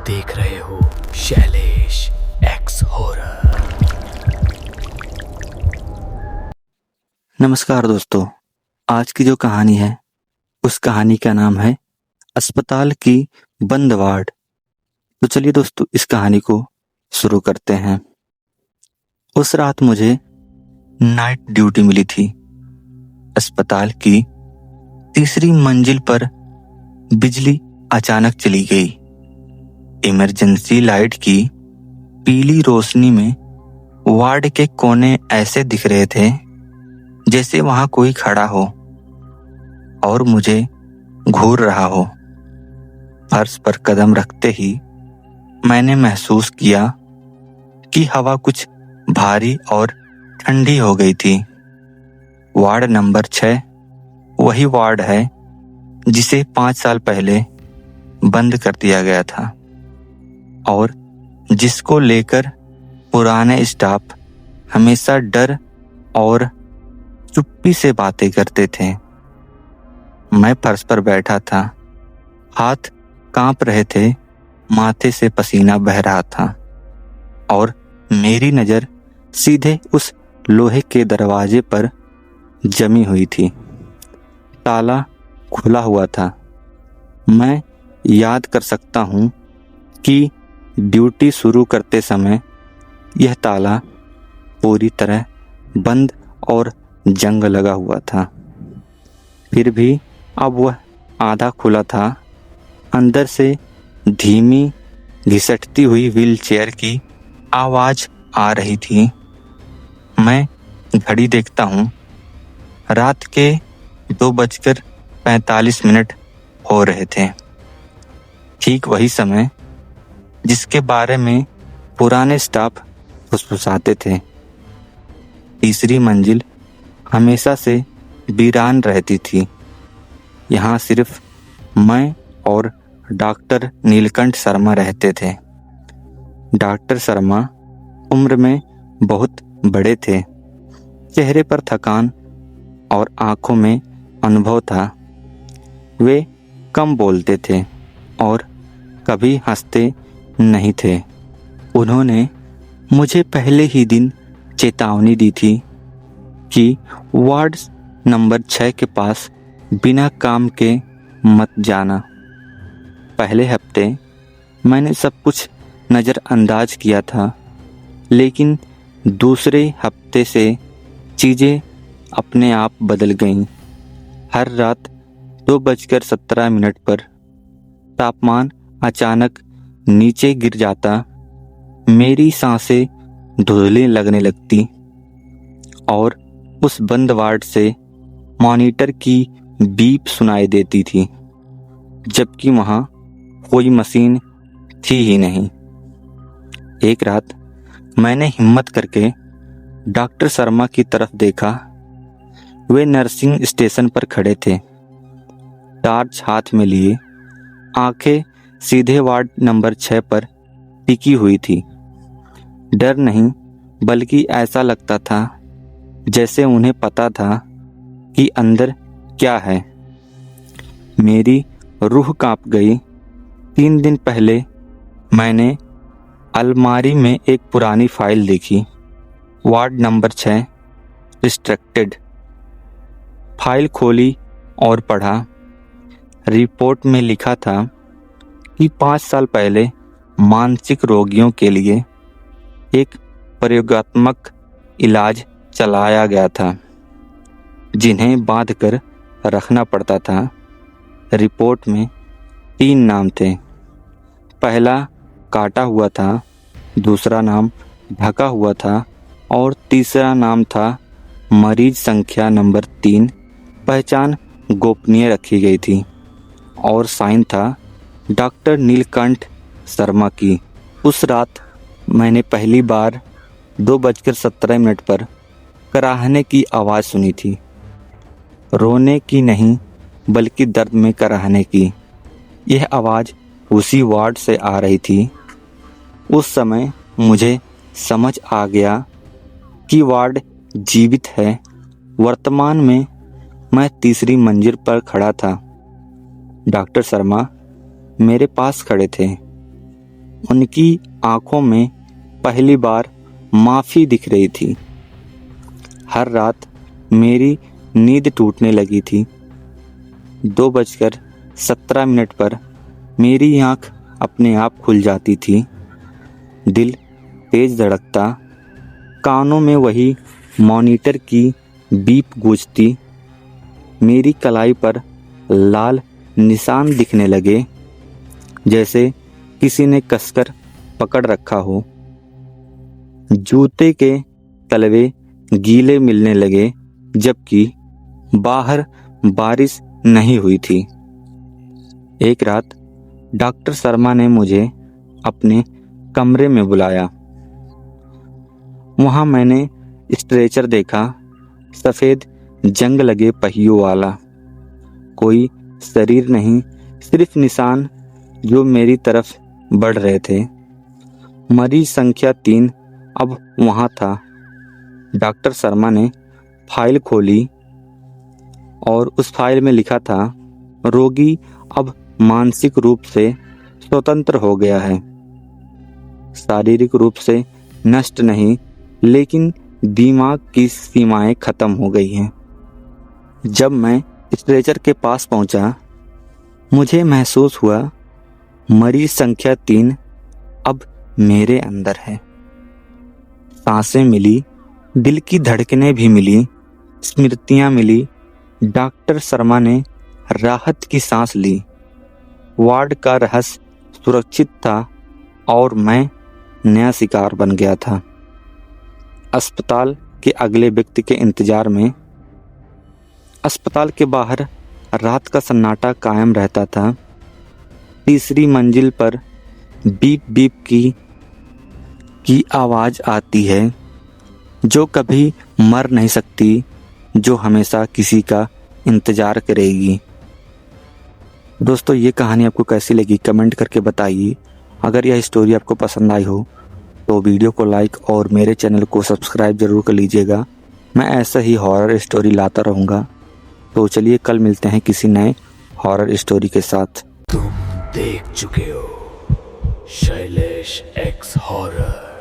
देख रहे हो शैलेश एक्स हॉरर। नमस्कार दोस्तों, आज की जो कहानी है उस कहानी का नाम है अस्पताल की बंद वार्ड। तो चलिए दोस्तों, इस कहानी को शुरू करते हैं। उस रात मुझे नाइट ड्यूटी मिली थी। अस्पताल की तीसरी मंजिल पर बिजली अचानक चली गई। इमरजेंसी लाइट की पीली रोशनी में वार्ड के कोने ऐसे दिख रहे थे जैसे वहां कोई खड़ा हो और मुझे घूर रहा हो। फर्श पर कदम रखते ही मैंने महसूस किया कि हवा कुछ भारी और ठंडी हो गई थी। वार्ड नंबर 6 वही वार्ड है जिसे 5 साल पहले बंद कर दिया गया था और जिसको लेकर पुराने स्टाफ हमेशा डर और चुप्पी से बातें करते थे। मैं फर्श पर बैठा था, हाथ कांप रहे थे, माथे से पसीना बह रहा था और मेरी नजर सीधे उस लोहे के दरवाजे पर जमी हुई थी। ताला खुला हुआ था। मैं याद कर सकता हूँ कि ड्यूटी शुरू करते समय यह ताला पूरी तरह बंद और जंग लगा हुआ था। फिर भी अब वह आधा खुला था। अंदर से धीमी घिसटती हुई व्हीलचेयर की आवाज आ रही थी। मैं घड़ी देखता हूँ, रात के 2:45 हो रहे थे। ठीक वही समय जिसके बारे में पुराने स्टाफ फुसफुसाते थे। तीसरी मंजिल हमेशा से वीरान रहती थी। यहाँ सिर्फ मैं और डॉक्टर नीलकंठ शर्मा रहते थे। डॉक्टर शर्मा उम्र में बहुत बड़े थे। चेहरे पर थकान और आंखों में अनुभव था। वे कम बोलते थे और कभी हंसते नहीं थे। उन्होंने मुझे पहले ही दिन चेतावनी दी थी कि वार्ड नंबर 6 के पास बिना काम के मत जाना। पहले हफ्ते मैंने सब कुछ नज़रअंदाज किया था, लेकिन दूसरे हफ्ते से चीज़ें अपने आप बदल गईं। हर रात 2:17 पर तापमान अचानक नीचे गिर जाता, मेरी सांसें धुंधली लगने लगती और उस बंद वार्ड से मॉनिटर की बीप सुनाई देती थी, जबकि वहां कोई मशीन थी ही नहीं। एक रात मैंने हिम्मत करके डॉक्टर शर्मा की तरफ देखा। वे नर्सिंग स्टेशन पर खड़े थे, टॉर्च हाथ में लिए, आंखें सीधे वार्ड नंबर 6 पर टिकी हुई थी। डर नहीं, बल्कि ऐसा लगता था जैसे उन्हें पता था कि अंदर क्या है। मेरी रूह कांप गई। 3 दिन पहले मैंने अलमारी में एक पुरानी फाइल देखी, वार्ड नंबर 6 रिस्ट्रिक्टेड। फाइल खोली और पढ़ा। रिपोर्ट में लिखा था कि 5 साल पहले मानसिक रोगियों के लिए एक प्रयोगात्मक इलाज चलाया गया था, जिन्हें बांधकर रखना पड़ता था। रिपोर्ट में 3 नाम थे। पहला काटा हुआ था, दूसरा नाम ढका हुआ था और तीसरा नाम था मरीज संख्या नंबर 3। पहचान गोपनीय रखी गई थी और साइन था डॉक्टर नीलकंठ शर्मा की। उस रात मैंने पहली बार 2:17 पर कराहने की आवाज़ सुनी थी। रोने की नहीं, बल्कि दर्द में कराहने की। यह आवाज़ उसी वार्ड से आ रही थी। उस समय मुझे समझ आ गया कि वार्ड जीवित है। वर्तमान में मैं तीसरी मंजिल पर खड़ा था। डॉक्टर शर्मा मेरे पास खड़े थे। उनकी आंखों में पहली बार माफी दिख रही थी। हर रात मेरी नींद टूटने लगी थी। 2:17 पर मेरी आंख अपने आप खुल जाती थी। दिल तेज धड़कता, कानों में वही मॉनिटर की बीप गूंजती। मेरी कलाई पर लाल निशान दिखने लगे, जैसे किसी ने कसकर पकड़ रखा हो। जूते के तलवे गीले मिलने लगे, जबकि बाहर बारिश नहीं हुई थी। एक रात डॉक्टर शर्मा ने मुझे अपने कमरे में बुलाया। वहां मैंने स्ट्रेचर देखा, सफेद जंग लगे पहियों वाला। कोई शरीर नहीं, सिर्फ निशान जो मेरी तरफ बढ़ रहे थे। मरीज संख्या 3 अब वहां था। डॉक्टर शर्मा ने फाइल खोली और उस फाइल में लिखा था, रोगी अब मानसिक रूप से स्वतंत्र हो गया है। शारीरिक रूप से नष्ट नहीं, लेकिन दिमाग की सीमाएं खत्म हो गई हैं। जब मैं स्ट्रेचर के पास पहुंचा, मुझे महसूस हुआ मरीज संख्या 3 अब मेरे अंदर है। सांसें मिली, दिल की धड़कनें भी मिली, स्मृतियां मिली। डॉक्टर शर्मा ने राहत की सांस ली। वार्ड का रहस्य सुरक्षित था और मैं नया शिकार बन गया था। अस्पताल के अगले व्यक्ति के इंतजार में अस्पताल के बाहर रात का सन्नाटा कायम रहता था। तीसरी मंजिल पर बीप बीप की आवाज आती है, जो कभी मर नहीं सकती, जो हमेशा किसी का इंतजार करेगी। दोस्तों, ये कहानी आपको कैसी लगी कमेंट करके बताइए। अगर यह स्टोरी आपको पसंद आई हो तो वीडियो को लाइक और मेरे चैनल को सब्सक्राइब जरूर कर लीजिएगा। मैं ऐसा ही हॉरर स्टोरी लाता रहूँगा। तो चलिए कल मिलते हैं किसी नए हॉरर स्टोरी के साथ। तुम देख चुके हो शैलेश एक्स हॉरर।